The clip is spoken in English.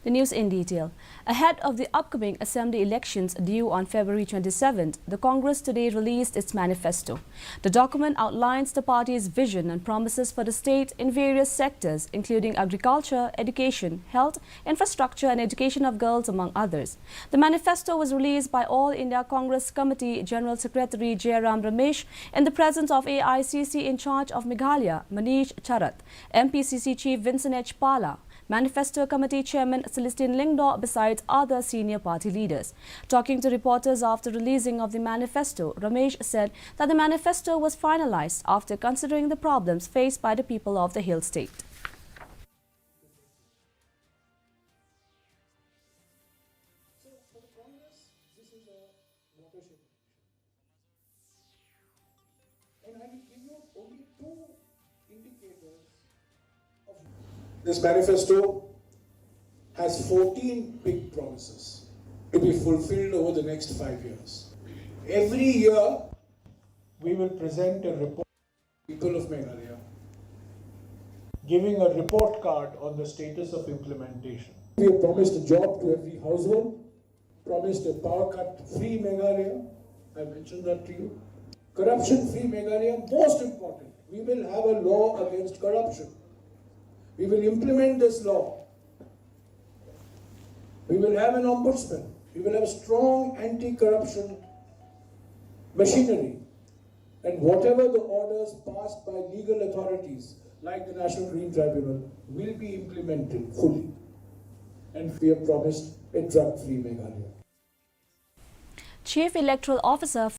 The news in detail. Ahead of the upcoming assembly elections due on February 27th, the Congress today released its manifesto. The document outlines the party's vision and promises for the state in various sectors, including agriculture, education, health, infrastructure and education of girls, among others. The manifesto was released by All India Congress Committee General Secretary Jairam Ramesh in the presence of AICC in charge of Meghalaya, Manish Charat, MPCC Chief Vincent H. Pala, Manifesto Committee Chairman Celestine Lingdaw, besides other senior party leaders. Talking to reporters after releasing of the manifesto, Ramesh said that the manifesto was finalized after considering the problems faced by the people of the hill state. So for the Congress, this is a watershed election. And I will give you only two indicators of this manifesto has 14 big promises to be fulfilled over the next 5 years. Every year, we will present a report to the people of Meghalaya, giving a report card on the status of implementation. We have promised a job to every household, promised a power cut-free Meghalaya, I mentioned that to you. Corruption-free Meghalaya, most important. We will have a law against corruption. We will implement this law. We will have an ombudsman. We will have a strong anti-corruption machinery. And whatever the orders passed by legal authorities, like the National Green Tribunal, will be implemented fully. And we have promised a drug-free Meghalaya. Chief Electoral Officer